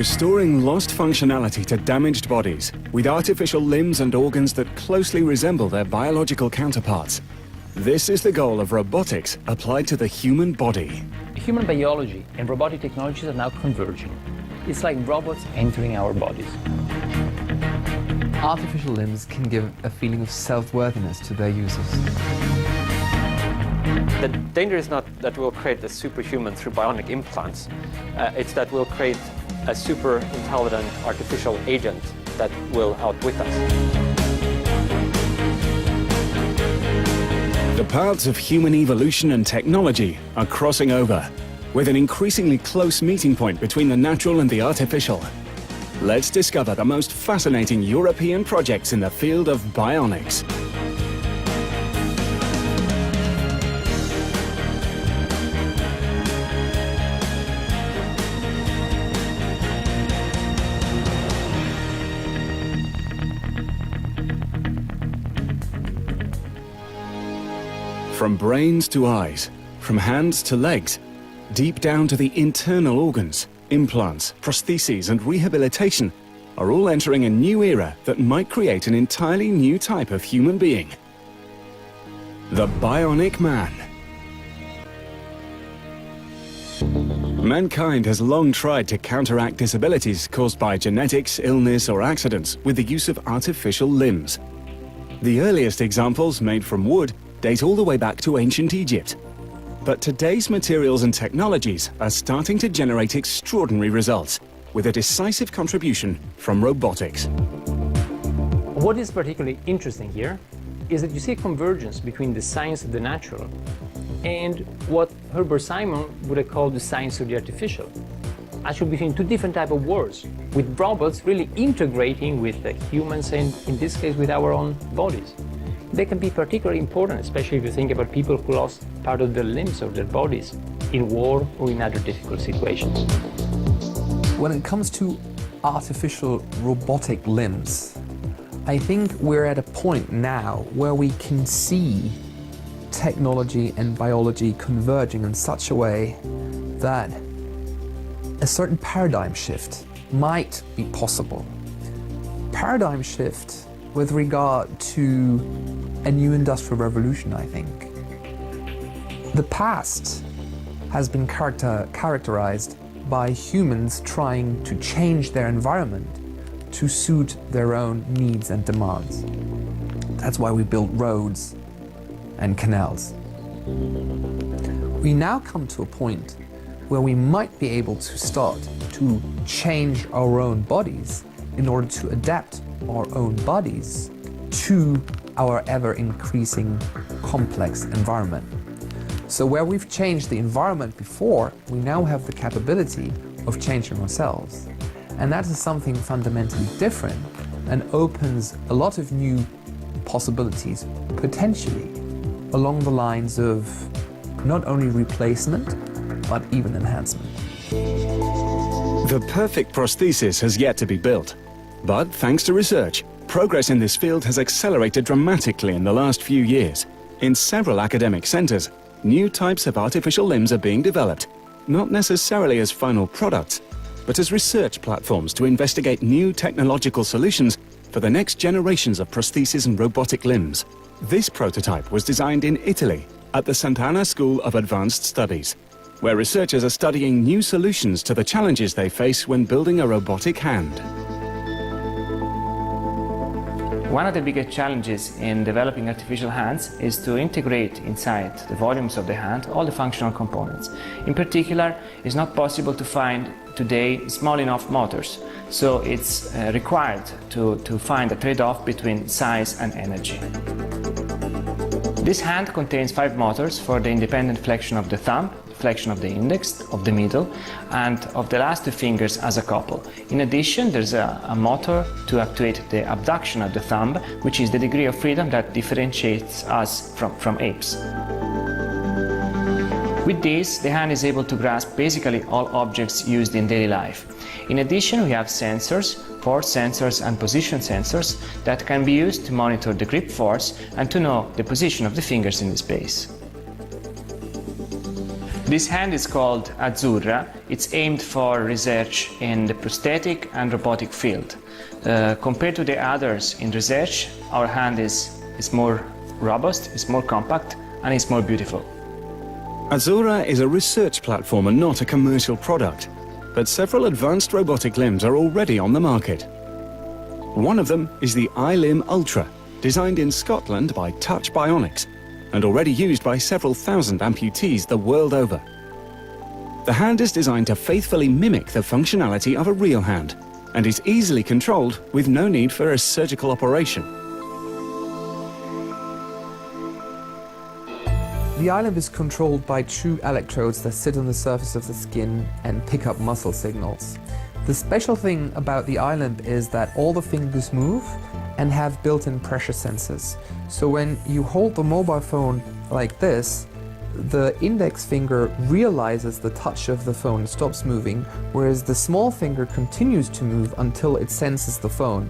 Restoring lost functionality to damaged bodies with artificial limbs and organs that closely resemble their biological counterparts. This is the goal of robotics applied to the human body. Human biology and robotic technologies are now converging. It's like robots entering our bodies. Artificial limbs can give a feeling of self-worthiness to their users. The danger is not that we'll create a superhuman through bionic implants. It's that we'll create a super intelligent artificial agent that will outwit us. The paths of human evolution and technology are crossing over, with an increasingly close meeting point between the natural and the artificial. Let's discover the most fascinating European projects in the field of bionics. From brains to eyes, from hands to legs, deep down to the internal organs, implants, prostheses and rehabilitation are all entering a new era that might create an entirely new type of human being. The Bionic Man. Mankind has long tried to counteract disabilities caused by genetics, illness or accidents with the use of artificial limbs. The earliest examples, made from wood, date all the way back to ancient Egypt. But today's materials and technologies are starting to generate extraordinary results, with a decisive contribution from robotics. What is particularly interesting here is that you see a convergence between the science of the natural and what Herbert Simon would have called the science of the artificial. Actually between two different types of worlds, with robots really integrating with the humans and in this case with our own bodies. They can be particularly important, especially if you think about people who lost part of their limbs or their bodies in war or in other difficult situations. When it comes to artificial robotic limbs, I think we're at a point now where we can see technology and biology converging in such a way that a certain paradigm shift might be possible. Paradigm shift with regard to a new industrial revolution, I think. The past has been characterized by humans trying to change their environment to suit their own needs and demands. That's why we built roads and canals. We now come to a point where we might be able to start to change our own bodies in order to adapt our own bodies to our ever-increasing complex environment. So where we've changed the environment before, we now have the capability of changing ourselves. And that is something fundamentally different and opens a lot of new possibilities, potentially, along the lines of not only replacement, but even enhancement. The perfect prosthesis has yet to be built. But thanks to research, progress in this field has accelerated dramatically in the last few years. In several academic centers, new types of artificial limbs are being developed, not necessarily as final products, but as research platforms to investigate new technological solutions for the next generations of prostheses and robotic limbs. This prototype was designed in Italy at the Sant'Anna School of Advanced Studies, where researchers are studying new solutions to the challenges they face when building a robotic hand. One of the biggest challenges in developing artificial hands is to integrate inside the volumes of the hand all the functional components. In particular, it's not possible to find today small enough motors, so it's required to find a trade-off between size and energy. This hand contains 5 motors for the independent flexion of the thumb, flexion of the index, of the middle, and of the last 2 fingers as a couple. In addition, there's a motor to actuate the abduction of the thumb, which is the degree of freedom that differentiates us from apes. With this, the hand is able to grasp basically all objects used in daily life. In addition, we have sensors, force sensors and position sensors that can be used to monitor the grip force and to know the position of the fingers in the space. This hand is called Azzurra. It's aimed for research in the prosthetic and robotic field. Compared to the others in research, our hand is more robust, it's more compact, and it's more beautiful. Azzurra is a research platform and not a commercial product, but several advanced robotic limbs are already on the market. One of them is the iLimb Ultra, designed in Scotland by Touch Bionics, and already used by several thousand amputees the world over. The hand is designed to faithfully mimic the functionality of a real hand, and is easily controlled with no need for a surgical operation. The iLimb is controlled by two electrodes that sit on the surface of the skin and pick up muscle signals. The special thing about the iLimb is that all the fingers move and have built-in pressure sensors. So when you hold the mobile phone like this, the index finger realizes the touch of the phone, stops moving, whereas the small finger continues to move until it senses the phone.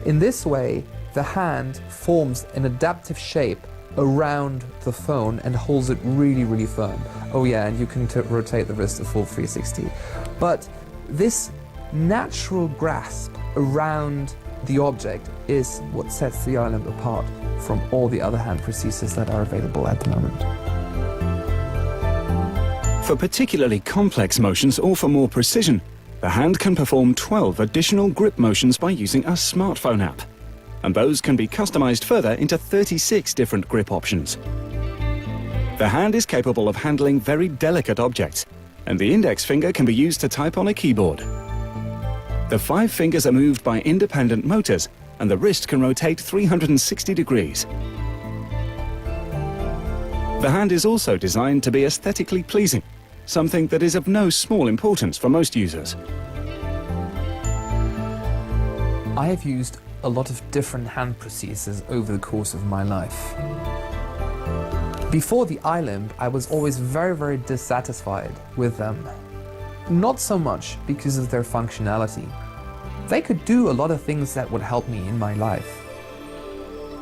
In this way, the hand forms an adaptive shape around the phone and holds it really, really firm. Oh yeah, and you can rotate the wrist a full 360. But this natural grasp around the object is what sets the iLimb apart from all the other hand prostheses that are available at the moment. For particularly complex motions or for more precision, the hand can perform 12 additional grip motions by using a smartphone app, and those can be customized further into 36 different grip options. The hand is capable of handling very delicate objects, and the index finger can be used to type on a keyboard. The 5 fingers are moved by independent motors, and the wrist can rotate 360 degrees. The hand is also designed to be aesthetically pleasing, something that is of no small importance for most users. I have used a lot of different hand prostheses over the course of my life. Before the iLimb, I was always very, very dissatisfied with them. Not so much because of their functionality. They could do a lot of things that would help me in my life,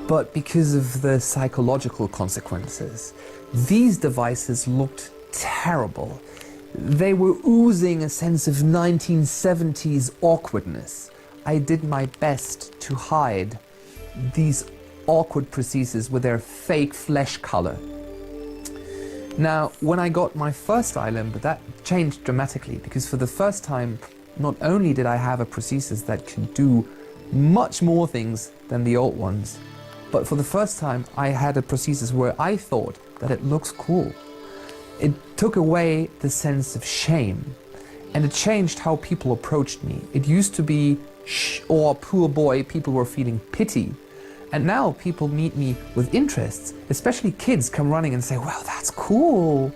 but because of the psychological consequences. These devices looked terrible. They were oozing a sense of 1970s awkwardness. I did my best to hide these awkward prostheses with their fake flesh color. Now, when I got my first iLimb, that changed dramatically, because for the first time, not only did I have a prosthesis that could do much more things than the old ones, but for the first time I had a prosthesis where I thought that it looks cool. It took away the sense of shame, and it changed how people approached me. It used to be, shh, or poor boy, people were feeling pity. And now people meet me with interests, especially kids come running and say, wow, that's cool.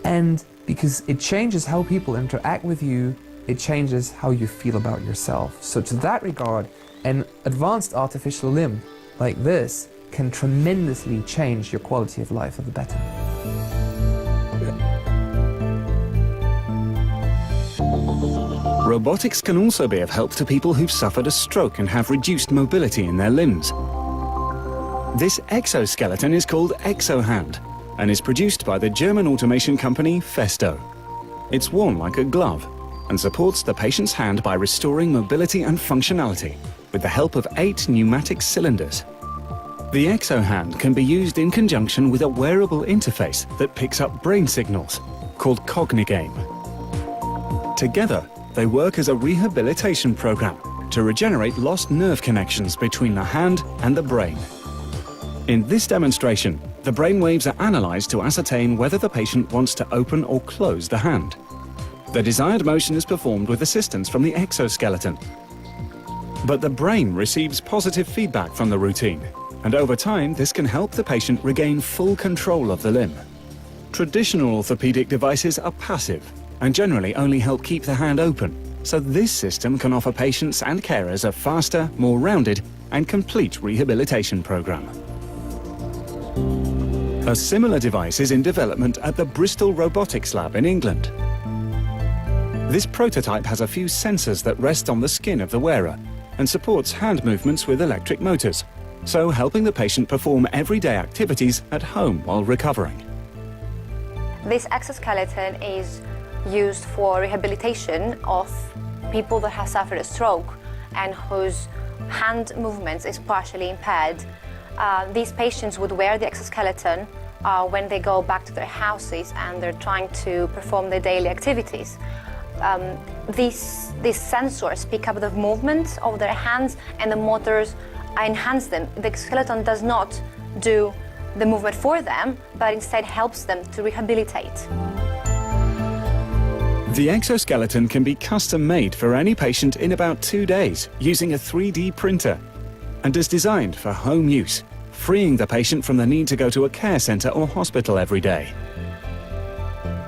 And because it changes how people interact with you, it changes how you feel about yourself. So to that regard, an advanced artificial limb like this can tremendously change your quality of life for the better. Robotics can also be of help to people who've suffered a stroke and have reduced mobility in their limbs. This exoskeleton is called ExoHand and is produced by the German automation company Festo. It's worn like a glove and supports the patient's hand by restoring mobility and functionality with the help of 8 pneumatic cylinders. The ExoHand can be used in conjunction with a wearable interface that picks up brain signals, called Cognigame. Together, they work as a rehabilitation program to regenerate lost nerve connections between the hand and the brain. In this demonstration, the brain waves are analyzed to ascertain whether the patient wants to open or close the hand. The desired motion is performed with assistance from the exoskeleton. But the brain receives positive feedback from the routine, and over time this can help the patient regain full control of the limb. Traditional orthopedic devices are passive and generally only help keep the hand open, so this system can offer patients and carers a faster, more rounded and complete rehabilitation program. A similar device is in development at the Bristol Robotics Lab in England. This prototype has a few sensors that rest on the skin of the wearer and supports hand movements with electric motors, so helping the patient perform everyday activities at home while recovering. This exoskeleton is used for rehabilitation of people that have suffered a stroke and whose hand movements is partially impaired. These patients would wear the exoskeleton when they go back to their houses and they're trying to perform their daily activities. These sensors pick up the movements of their hands and the motors enhance them. The skeleton does not do the movement for them, but instead helps them to rehabilitate. The exoskeleton can be custom-made for any patient in about 2 days using a 3D printer and is designed for home use, freeing the patient from the need to go to a care centre or hospital every day.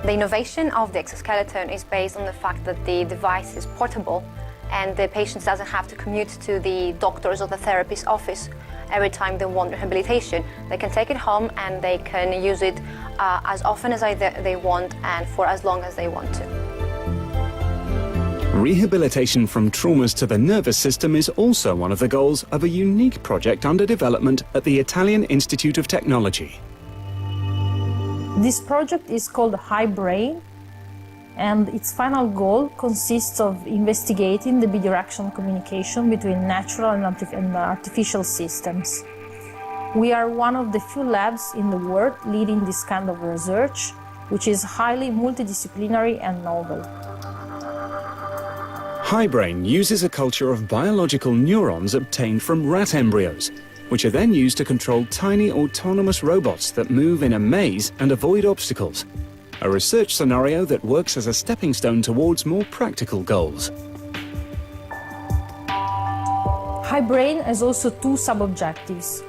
The innovation of the exoskeleton is based on the fact that the device is portable and the patient doesn't have to commute to the doctor's or the therapist's office every time they want rehabilitation. They can take it home and they can use it as often as they want and for as long as they want to. Rehabilitation from traumas to the nervous system is also one of the goals of a unique project under development at the Italian Institute of Technology. This project is called HiBrain, and its final goal consists of investigating the bidirectional communication between natural and artificial systems. We are one of the few labs in the world leading this kind of research, which is highly multidisciplinary and novel. HiBrain uses a culture of biological neurons obtained from rat embryos, which are then used to control tiny autonomous robots that move in a maze and avoid obstacles. A research scenario that works as a stepping stone towards more practical goals. HiBrain has also two sub-objectives.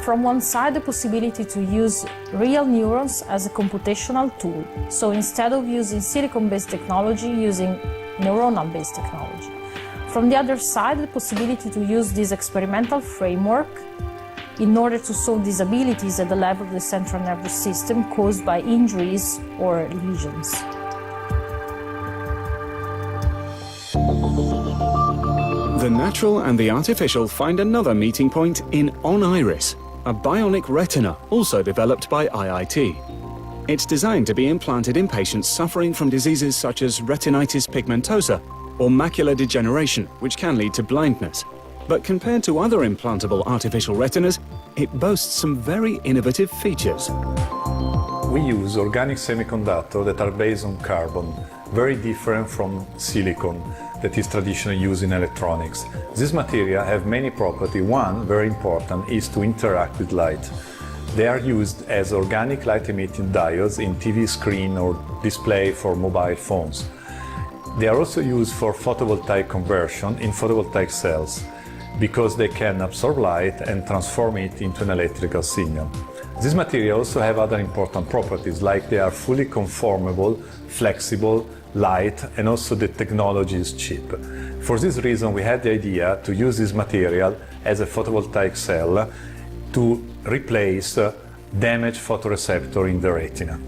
From one side, the possibility to use real neurons as a computational tool. So instead of using silicon-based technology, using neuronal-based technology. From the other side, the possibility to use this experimental framework in order to solve disabilities at the level of the central nervous system caused by injuries or lesions. The natural and the artificial find another meeting point in OnIris, a bionic retina also developed by IIT. It's designed to be implanted in patients suffering from diseases such as retinitis pigmentosa or macular degeneration, which can lead to blindness. But compared to other implantable artificial retinas, it boasts some very innovative features. We use organic semiconductors that are based on carbon, very different from silicon that is traditionally used in electronics. These materials have many properties. One, very important, is to interact with light. They are used as organic light-emitting diodes in TV screen or display for mobile phones. They are also used for photovoltaic conversion in photovoltaic cells, because they can absorb light and transform it into an electrical signal. These materials also have other important properties, like they are fully conformable, flexible, light, and also the technology is cheap. For this reason, we had the idea to use this material as a photovoltaic cell to replace damaged photoreceptor in the retina.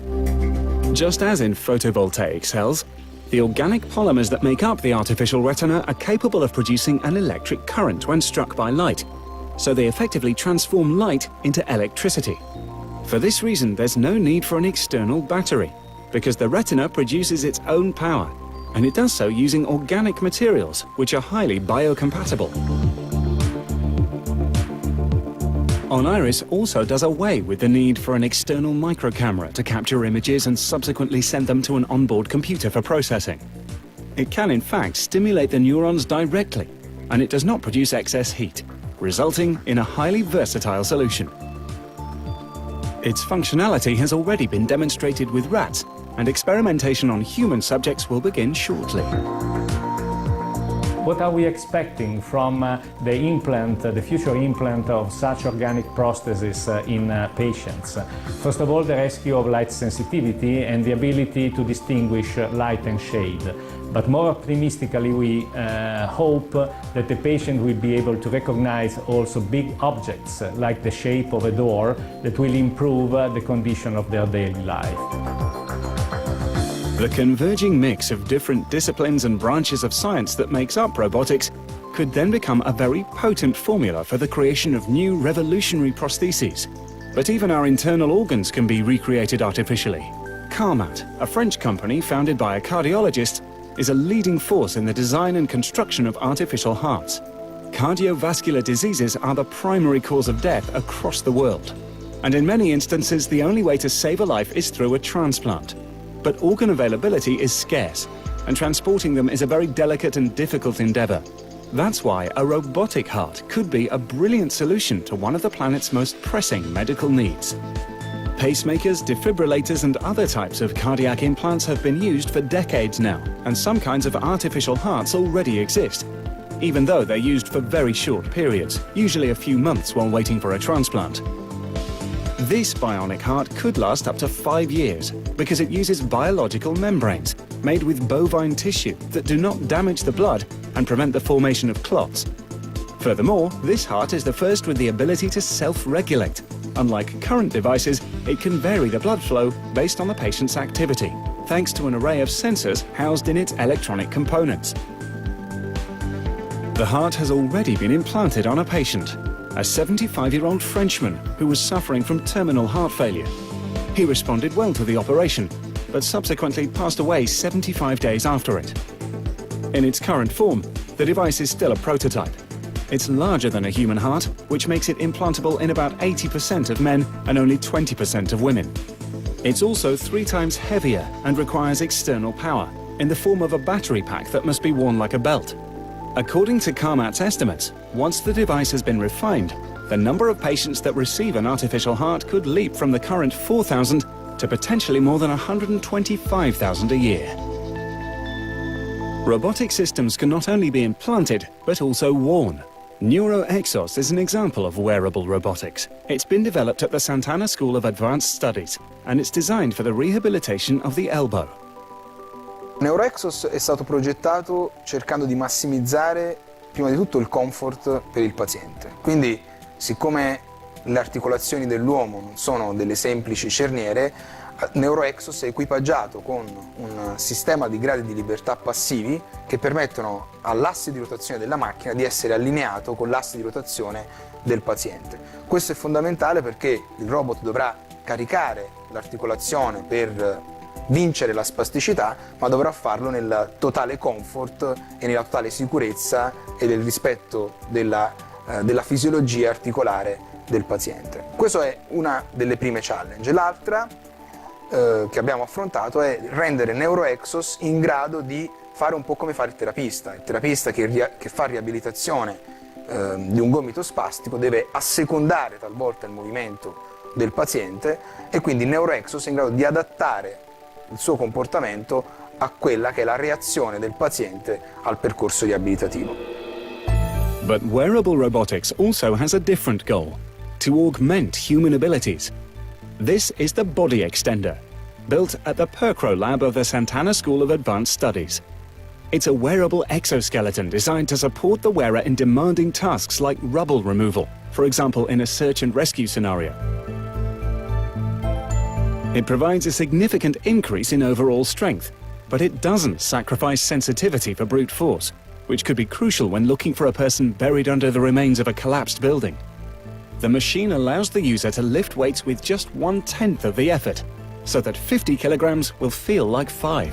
Just as in photovoltaic cells, the organic polymers that make up the artificial retina are capable of producing an electric current when struck by light, so they effectively transform light into electricity. For this reason, there's no need for an external battery, because the retina produces its own power, and it does so using organic materials, which are highly biocompatible. OnIris also does away with the need for an external microcamera to capture images and subsequently send them to an onboard computer for processing. It can in fact stimulate the neurons directly, and it does not produce excess heat, resulting in a highly versatile solution. Its functionality has already been demonstrated with rats, and experimentation on human subjects will begin shortly. What are we expecting from the implant, the future implant of such organic prostheses in patients? First of all, the rescue of light sensitivity and the ability to distinguish light and shade. But more optimistically, we hope that the patient will be able to recognize also big objects, like the shape of a door, that will improve the condition of their daily life. The converging mix of different disciplines and branches of science that makes up robotics could then become a very potent formula for the creation of new revolutionary prostheses. But even our internal organs can be recreated artificially. Carmat, a French company founded by a cardiologist, is a leading force in the design and construction of artificial hearts. Cardiovascular diseases are the primary cause of death across the world. And in many instances, the only way to save a life is through a transplant. But organ availability is scarce, and transporting them is a very delicate and difficult endeavor. That's why a robotic heart could be a brilliant solution to one of the planet's most pressing medical needs. Pacemakers, defibrillators, and other types of cardiac implants have been used for decades now, and some kinds of artificial hearts already exist, even though they're used for very short periods, usually a few months while waiting for a transplant. This bionic heart could last up to 5 years because it uses biological membranes made with bovine tissue that do not damage the blood and prevent the formation of clots. Furthermore, this heart is the first with the ability to self-regulate. Unlike current devices, it can vary the blood flow based on the patient's activity, thanks to an array of sensors housed in its electronic components. The heart has already been implanted on a patient, a 75-year-old Frenchman who was suffering from terminal heart failure. He responded well to the operation, but subsequently passed away 75 days after it. In its current form, the device is still a prototype. It's larger than a human heart, which makes it implantable in about 80% of men and only 20% of women. It's also 3 times heavier and requires external power, in the form of a battery pack that must be worn like a belt. According to Carmat's estimates, once the device has been refined, the number of patients that receive an artificial heart could leap from the current 4,000 to potentially more than 125,000 a year. Robotic systems can not only be implanted, but also worn. NeuroExos is an example of wearable robotics. It's been developed at the Sant'Anna School of Advanced Studies, and it's designed for the rehabilitation of the elbow. NeuroExos è stato progettato cercando di massimizzare prima di tutto il comfort per il paziente. Quindi, siccome le articolazioni dell'uomo non sono delle semplici cerniere, NeuroExos è equipaggiato con un sistema di gradi di libertà passivi che permettono all'asse di rotazione della macchina di essere allineato con l'asse di rotazione del paziente. Questo è fondamentale perché il robot dovrà caricare l'articolazione per vincere la spasticità, ma dovrà farlo nel totale comfort e nella totale sicurezza e del rispetto della fisiologia articolare del paziente. Questa è una delle prime challenge. L'altra che abbiamo affrontato è rendere NeuroExos in grado di fare un po' come fa il terapista che fa riabilitazione di un gomito spastico deve assecondare talvolta il movimento del paziente e quindi NeuroExos è in grado di adattare il suo comportamento a quella che è la reazione del paziente al percorso riabilitativo. But wearable robotics also has a different goal: to augment human abilities. This is the body extender, built at the Percro lab of the Sant'Anna School of Advanced Studies. It's a wearable exoskeleton designed to support the wearer in demanding tasks like rubble removal, for example in a search and rescue scenario. It provides a significant increase in overall strength, but it doesn't sacrifice sensitivity for brute force, which could be crucial when looking for a person buried under the remains of a collapsed building. The machine allows the user to lift weights with just 1/10 of the effort, so that 50 kilograms will feel like 5.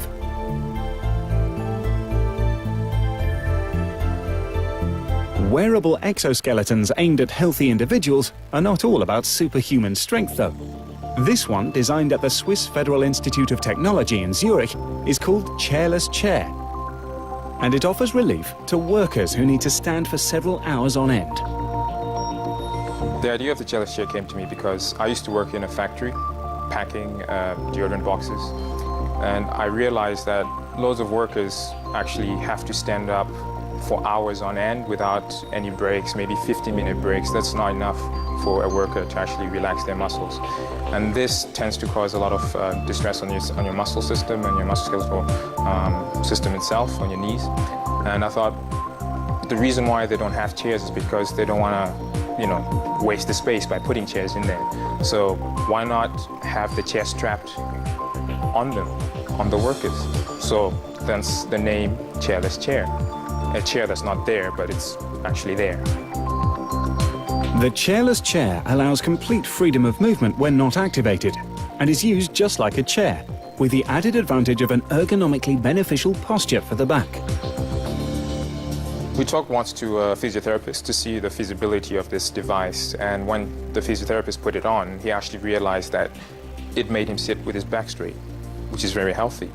Wearable exoskeletons aimed at healthy individuals are not all about superhuman strength, though. This one, designed at the Swiss Federal Institute of Technology in Zurich, is called Chairless Chair. And it offers relief to workers who need to stand for several hours on end. The idea of the chairless chair came to me because I used to work in a factory packing deodorant boxes, and I realized that loads of workers actually have to stand up for hours on end without any breaks, maybe 15-minute breaks. That's not enough for a worker to actually relax their muscles. And this tends to cause a lot of distress on your muscle system and your musculoskeletal system itself, on your knees. And I thought the reason why they don't have chairs is because they don't want to, waste the space by putting chairs in there. So why not have the chair strapped on them, on the workers? So that's the name Chairless Chair. A chair that's not there, but it's actually there. The chairless chair allows complete freedom of movement when not activated, and is used just like a chair, with the added advantage of an ergonomically beneficial posture for the back. We talked once to a physiotherapist to see the feasibility of this device, and when the physiotherapist put it on, he actually realized that it made him sit with his back straight, which is very healthy.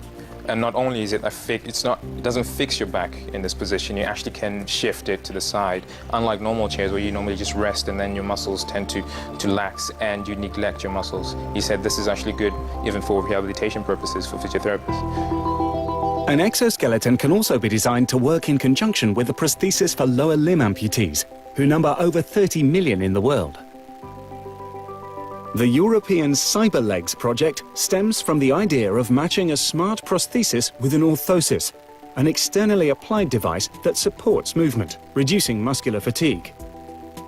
And not only is it it doesn't fix your back in this position, you actually can shift it to the side, unlike normal chairs where you normally just rest and then your muscles tend to lax and you neglect your muscles. He said this is actually good even for rehabilitation purposes for physiotherapists. An exoskeleton can also be designed to work in conjunction with a prosthesis for lower limb amputees, who number over 30 million in the world. The European CyberLegs project stems from the idea of matching a smart prosthesis with an orthosis, an externally applied device that supports movement, reducing muscular fatigue.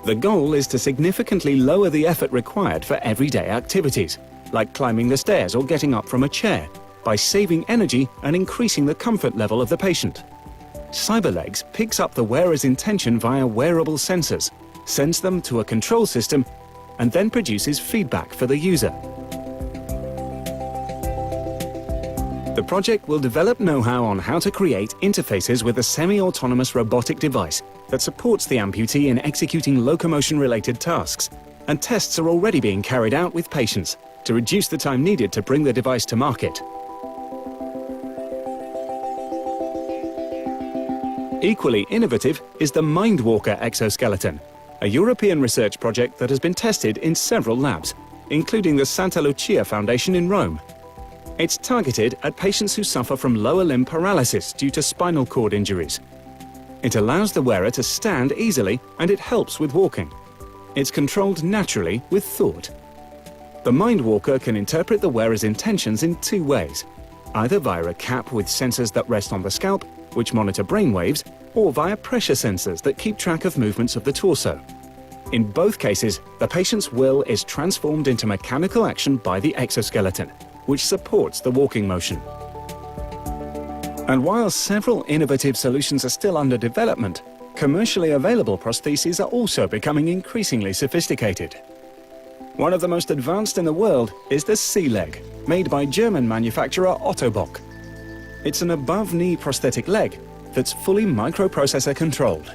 The goal is to significantly lower the effort required for everyday activities, like climbing the stairs or getting up from a chair, by saving energy and increasing the comfort level of the patient. CyberLegs picks up the wearer's intention via wearable sensors, sends them to a control system, and then produces feedback for the user. The project will develop know-how on how to create interfaces with a semi-autonomous robotic device that supports the amputee in executing locomotion-related tasks, and tests are already being carried out with patients to reduce the time needed to bring the device to market. Equally innovative is the Mindwalker exoskeleton, a European research project that has been tested in several labs, including the Santa Lucia Foundation in Rome. It's targeted at patients who suffer from lower limb paralysis due to spinal cord injuries. It allows the wearer to stand easily, and it helps with walking. It's controlled naturally with thought. The Mindwalker can interpret the wearer's intentions in two ways, either via a cap with sensors that rest on the scalp, which monitor brainwaves, or via pressure sensors that keep track of movements of the torso. In both cases, the patient's will is transformed into mechanical action by the exoskeleton, which supports the walking motion. And while several innovative solutions are still under development, commercially available prostheses are also becoming increasingly sophisticated. One of the most advanced in the world is the C-Leg, made by German manufacturer Ottobock. It's an above-knee prosthetic leg that's fully microprocessor controlled.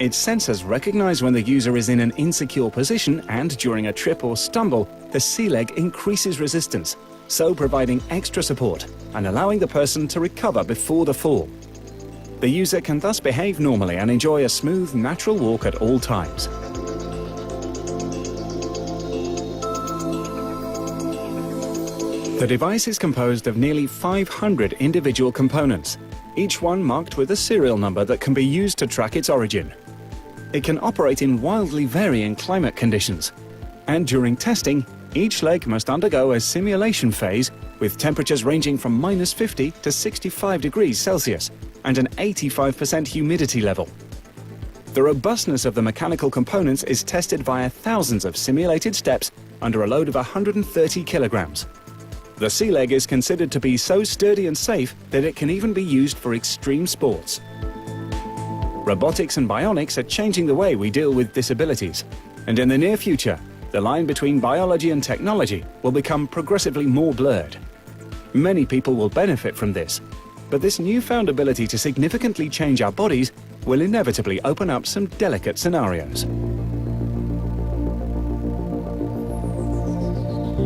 Its sensors recognize when the user is in an insecure position, and during a trip or stumble, the C-Leg increases resistance, so providing extra support and allowing the person to recover before the fall. The user can thus behave normally and enjoy a smooth, natural walk at all times. The device is composed of nearly 500 individual components, each one marked with a serial number that can be used to track its origin. It can operate in wildly varying climate conditions, and during testing, each leg must undergo a simulation phase with temperatures ranging from -50 to 65 degrees Celsius and an 85% humidity level. The robustness of the mechanical components is tested via thousands of simulated steps under a load of 130 kilograms. The C-Leg is considered to be so sturdy and safe that it can even be used for extreme sports. Robotics and bionics are changing the way we deal with disabilities, and in the near future, the line between biology and technology will become progressively more blurred. Many people will benefit from this, but this newfound ability to significantly change our bodies will inevitably open up some delicate scenarios.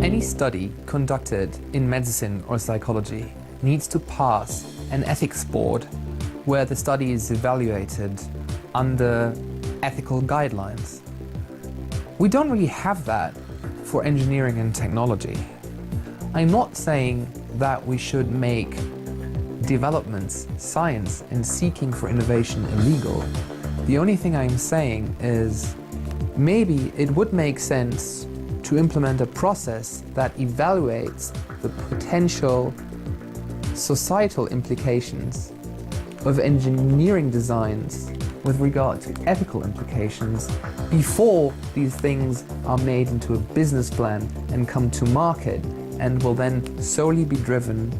Any study conducted in medicine or psychology needs to pass an ethics board where the study is evaluated under ethical guidelines. We don't really have that for engineering and technology. I'm not saying that we should make developments, science, and seeking for innovation illegal. The only thing I'm saying is maybe it would make sense to implement a process that evaluates the potential societal implications of engineering designs with regard to ethical implications before these things are made into a business plan and come to market, and will then solely be driven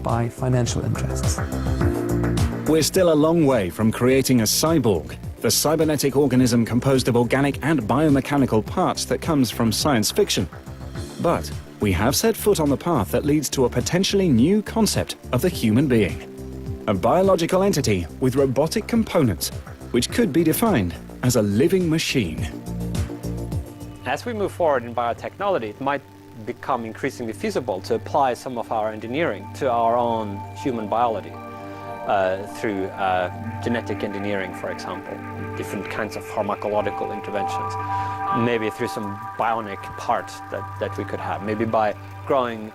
by financial interests. We're still a long way from creating a cyborg, the cybernetic organism composed of organic and biomechanical parts that comes from science fiction. But we have set foot on the path that leads to a potentially new concept of the human being. A biological entity with robotic components, which could be defined as a living machine. As we move forward in biotechnology, it might become increasingly feasible to apply some of our engineering to our own human biology through genetic engineering, for example, different kinds of pharmacological interventions, maybe through some bionic parts that we could have, maybe by growing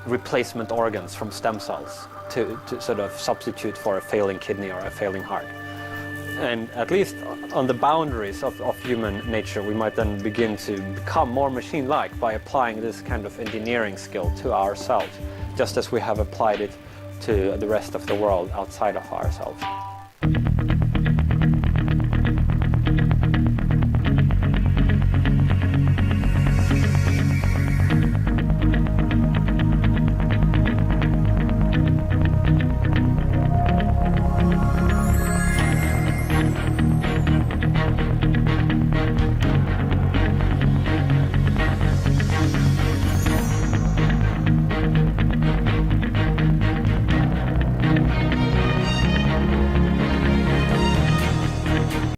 replacement organs from stem cells to sort of substitute for a failing kidney or a failing heart. And at least on the boundaries of human nature, we might then begin to become more machine-like by applying this kind of engineering skill to ourselves, just as we have applied it to the rest of the world outside of ourselves.